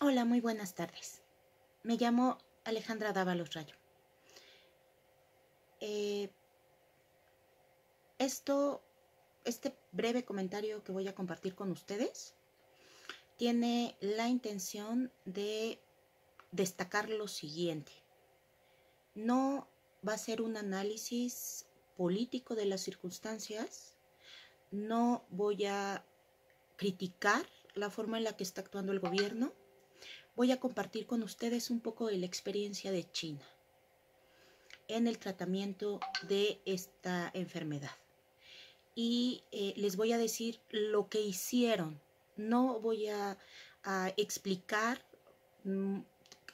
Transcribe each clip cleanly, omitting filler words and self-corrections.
Hola, muy buenas tardes. Me llamo Alejandra Dávalos Rayo. Eh, este breve comentario que voy a compartir con ustedes tiene la intención de destacar lo siguiente. No va a ser un análisis político de las circunstancias, no voy a criticar la forma en la que está actuando el gobierno, voy a compartir con ustedes un poco de la experiencia de China en el tratamiento de esta enfermedad. Y les voy a decir lo que hicieron. No voy a explicar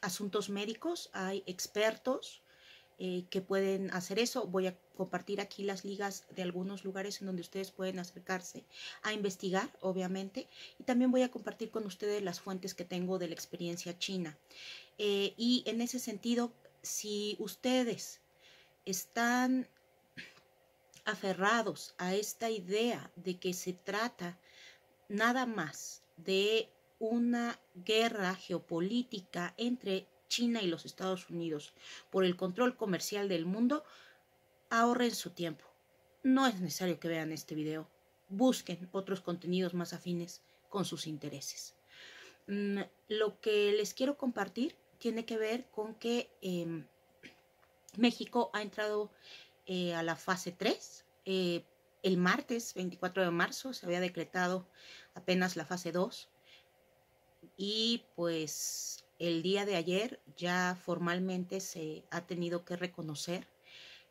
asuntos médicos, hay expertos que pueden hacer eso. Voy a compartir aquí las ligas de algunos lugares en donde ustedes pueden acercarse a investigar, obviamente, y también voy a compartir con ustedes las fuentes que tengo de la experiencia china. Y en ese sentido, si ustedes están aferrados a esta idea de que se trata nada más de una guerra geopolítica entre China y los Estados Unidos por el control comercial del mundo, ahorren su tiempo. No es necesario que vean este video. Busquen otros contenidos más afines con sus intereses. Lo que les quiero compartir tiene que ver con que México ha entrado a la fase 3. El martes 24 de marzo se había decretado apenas la fase 2 y pues el día de ayer ya formalmente se ha tenido que reconocer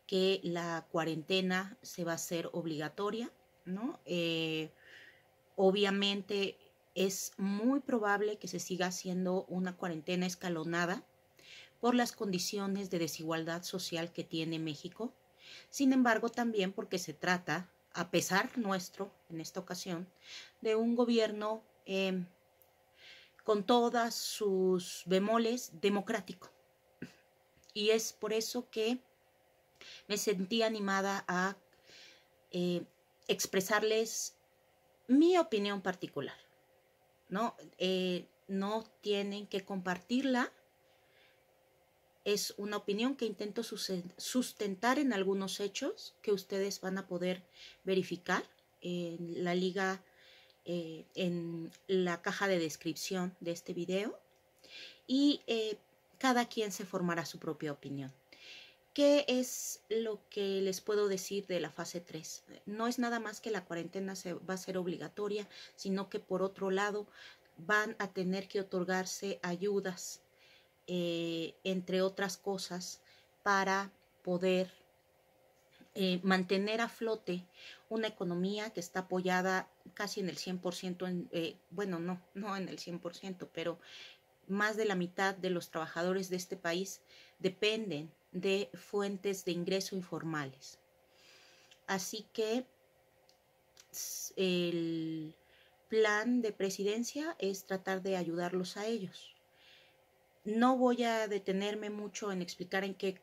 que la cuarentena se va a hacer obligatoria, ¿no? Obviamente es muy probable que se siga haciendo una cuarentena escalonada por las condiciones de desigualdad social que tiene México. Sin embargo, también porque se trata, a pesar nuestro, en esta ocasión, de un gobierno con todas sus bemoles democrático. Y es por eso que me sentí animada a expresarles mi opinión particular, ¿no? No tienen que compartirla. Es una opinión que intento sustentar en algunos hechos que ustedes van a poder verificar en la liga, en la caja de descripción de este video. Y cada quien se formará su propia opinión. ¿Qué es lo que les puedo decir de la fase 3? No es nada más que la cuarentena va a ser obligatoria, sino que por otro lado van a tener que otorgarse ayudas, entre otras cosas, para poder mantener a flote una economía que está apoyada casi en el 100%, bueno, no en el 100%, pero más de la mitad de los trabajadores de este país dependen de fuentes de ingreso informales. Así que el plan de presidencia es tratar de ayudarlos a ellos. No voy a detenerme mucho en explicar en qué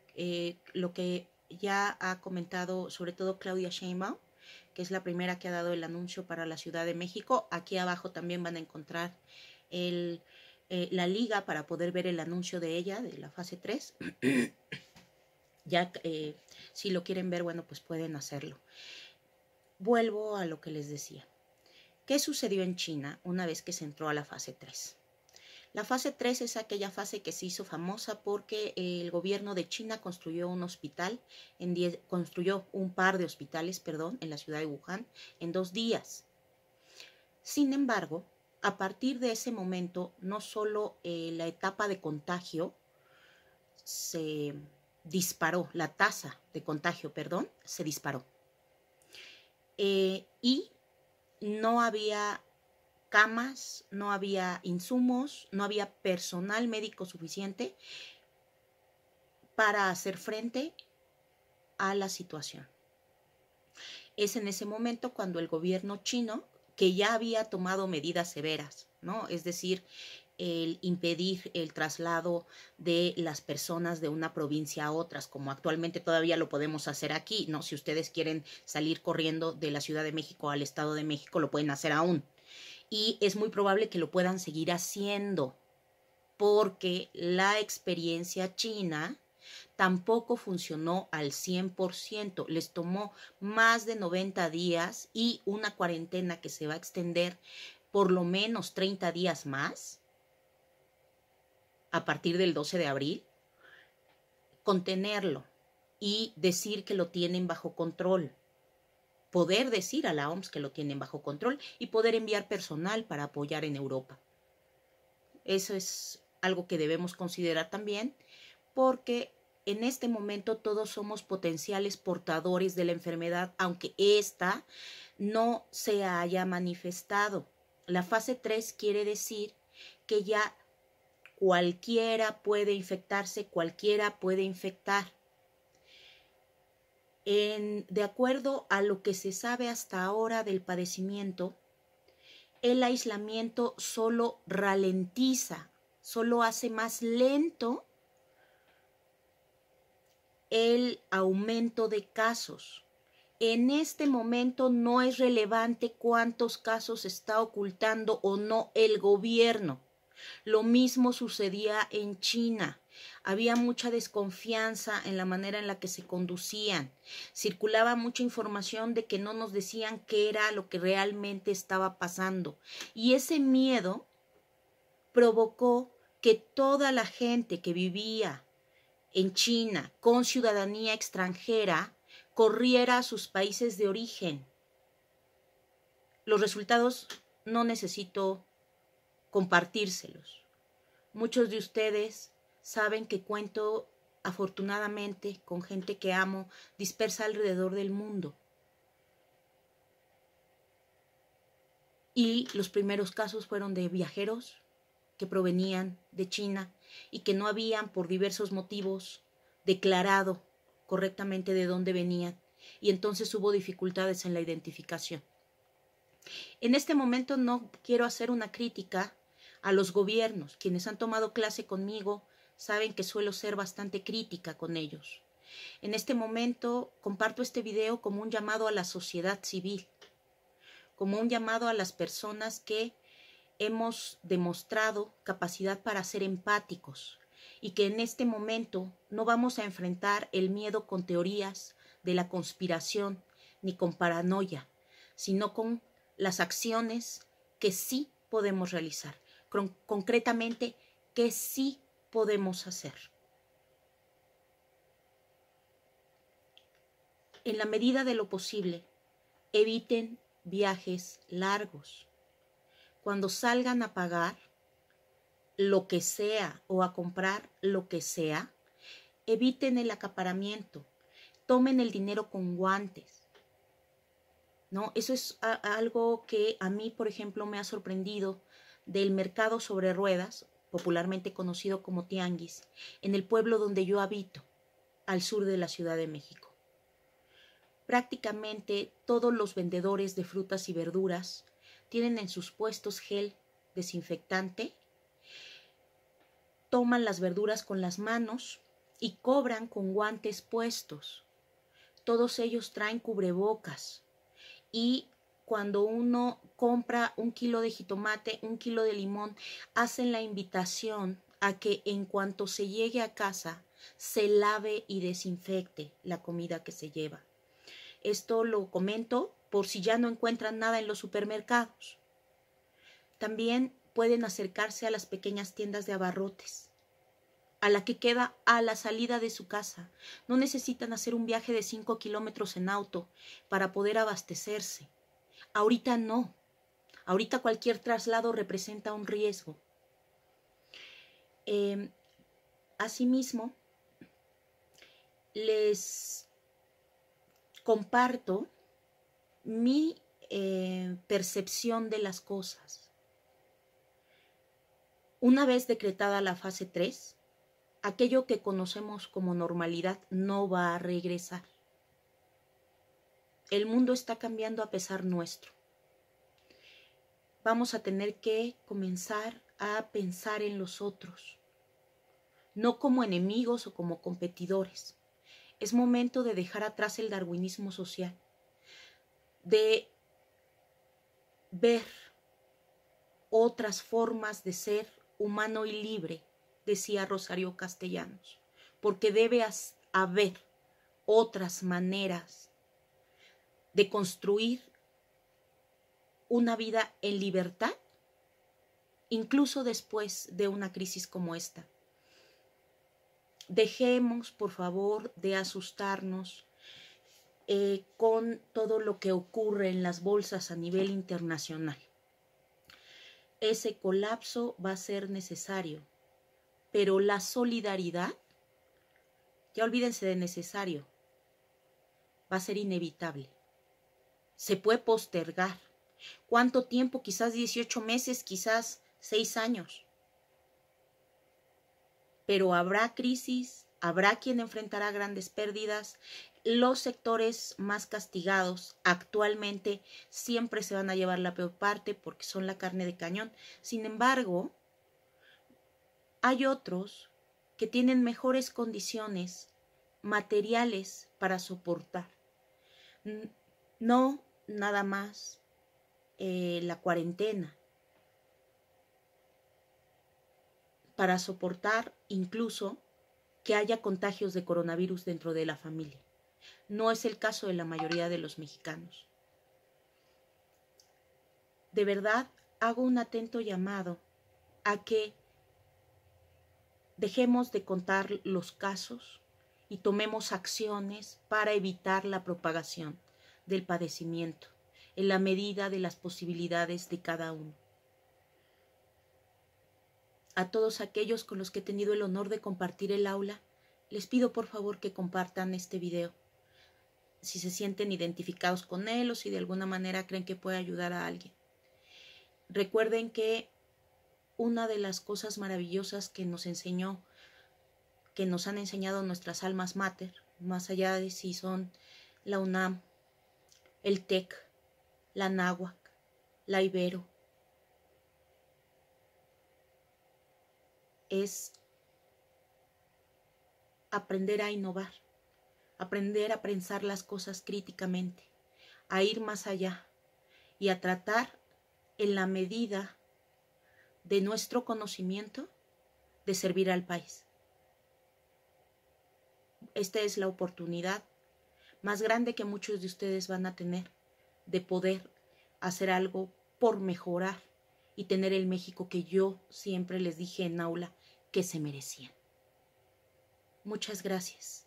lo que ya ha comentado sobre todo Claudia Sheinbaum, que es la primera que ha dado el anuncio para la Ciudad de México. Aquí abajo también van a encontrar la liga para poder ver el anuncio de ella, de la fase 3. Ya si lo quieren ver, bueno, pues pueden hacerlo. Vuelvo a lo que les decía. ¿Qué sucedió en China una vez que se entró a la fase 3? La fase 3 es aquella fase que se hizo famosa porque el gobierno de China construyó un hospital, construyó un par de hospitales, perdón, en la ciudad de Wuhan en 2 días. Sin embargo, a partir de ese momento, no solo la etapa de contagio se disparó, la tasa de contagio, perdón, se disparó. Y no había camas, no había insumos, no había personal médico suficiente para hacer frente a la situación. Es en ese momento cuando el gobierno chino, que ya había tomado medidas severas, ¿no? Es decir, el impedir el traslado de las personas de una provincia a otras, como actualmente todavía lo podemos hacer aquí, ¿no? Si ustedes quieren salir corriendo de la Ciudad de México al Estado de México, lo pueden hacer aún. Y es muy probable que lo puedan seguir haciendo. porque la experiencia china tampoco funcionó al 100%. Les tomó más de 90 días y una cuarentena que se va a extender por lo menos 30 días más a partir del 12 de abril, contenerlo y decir que lo tienen bajo control. Poder decir a la OMS que lo tienen bajo control y poder enviar personal para apoyar en Europa. Eso es algo que debemos considerar también, porque en este momento todos somos potenciales portadores de la enfermedad, aunque ésta no se haya manifestado. La fase 3 quiere decir que ya cualquiera puede infectarse, cualquiera puede infectar. De acuerdo a lo que se sabe hasta ahora del padecimiento, el aislamiento solo ralentiza, solo hace más lento el aumento de casos. En este momento no es relevante cuántos casos está ocultando o no el gobierno. Lo mismo sucedía en China. Había mucha desconfianza en la manera en la que se conducían. Circulaba mucha información de que no nos decían qué era lo que realmente estaba pasando. Y ese miedo provocó que toda la gente que vivía en China con ciudadanía extranjera corriera a sus países de origen. Los resultados no necesito compartírselos. Muchos de ustedes saben que cuento afortunadamente con gente que amo dispersa alrededor del mundo. Y los primeros casos fueron de viajeros que provenían de China y que no habían, por diversos motivos, declarado correctamente de dónde venían. Y entonces hubo dificultades en la identificación. En este momento no quiero hacer una crítica a los gobiernos. Quienes han tomado clase conmigo saben que suelo ser bastante crítica con ellos. En este momento comparto este video como un llamado a la sociedad civil, como un llamado a las personas que hemos demostrado capacidad para ser empáticos y que en este momento no vamos a enfrentar el miedo con teorías de la conspiración ni con paranoia, sino con las acciones que sí podemos realizar, concretamente que sí podemos hacer. En la medida de lo posible, eviten viajes largos. Cuando salgan a pagar lo que sea o a comprar lo que sea, eviten el acaparamiento, tomen el dinero con guantes. ¿No? Eso es algo que a mí, por ejemplo, me ha sorprendido del mercado sobre ruedas, popularmente conocido como tianguis, en el pueblo donde yo habito, al sur de la Ciudad de México. Prácticamente todos los vendedores de frutas y verduras tienen en sus puestos gel desinfectante, toman las verduras con las manos y cobran con guantes puestos. Todos ellos traen cubrebocas y cuando uno compra 1 kilo de jitomate, 1 kilo de limón, hacen la invitación a que en cuanto se llegue a casa se lave y desinfecte la comida que se lleva. Esto lo comento por si ya no encuentran nada en los supermercados. También pueden acercarse a las pequeñas tiendas de abarrotes, a la que queda a la salida de su casa. No necesitan hacer un viaje de 5 kilómetros en auto para poder abastecerse. Ahorita no. Ahorita cualquier traslado representa un riesgo. Asimismo, les comparto mi percepción de las cosas. Una vez decretada la fase 3, aquello que conocemos como normalidad no va a regresar. El mundo está cambiando a pesar nuestro. Vamos a tener que comenzar a pensar en los otros, no como enemigos o como competidores. Es momento de dejar atrás el darwinismo social, de ver otras formas de ser humano y libre decía Rosario Castellanos, porque debe haber otras maneras de construir una vida en libertad, incluso después de una crisis como esta. Dejemos, por favor, de asustarnos con todo lo que ocurre en las bolsas a nivel internacional. Ese colapso va a ser necesario, pero la solidaridad, ya olvídense de necesario, va a ser inevitable. Se puede postergar. ¿Cuánto tiempo? Quizás 18 meses, quizás 6 años. Pero habrá crisis, habrá quien enfrentará grandes pérdidas. Los sectores más castigados actualmente siempre se van a llevar la peor parte porque son la carne de cañón. Sin embargo, hay otros que tienen mejores condiciones materiales para soportar. No nada más la cuarentena, para soportar incluso que haya contagios de coronavirus dentro de la familia. No es el caso de la mayoría de los mexicanos. De verdad, hago un atento llamado a que dejemos de contar los casos y tomemos acciones para evitar la propagación del padecimiento en la medida de las posibilidades de cada uno. A todos aquellos con los que he tenido el honor de compartir el aula, les pido por favor que compartan este video. Si se sienten identificados con él o si de alguna manera creen que puede ayudar a alguien. Recuerden que una de las cosas maravillosas que nos enseñó, que nos han enseñado nuestras almas mater, más allá de si son la UNAM, el TEC, la Anáhuac, la Ibero, es aprender a innovar, aprender a pensar las cosas críticamente, a ir más allá y a tratar en la medida de nuestro conocimiento de servir al país. Esta es la oportunidad más grande que muchos de ustedes van a tener de poder hacer algo por mejorar y tener el México que yo siempre les dije en aula que se merecían. Muchas gracias.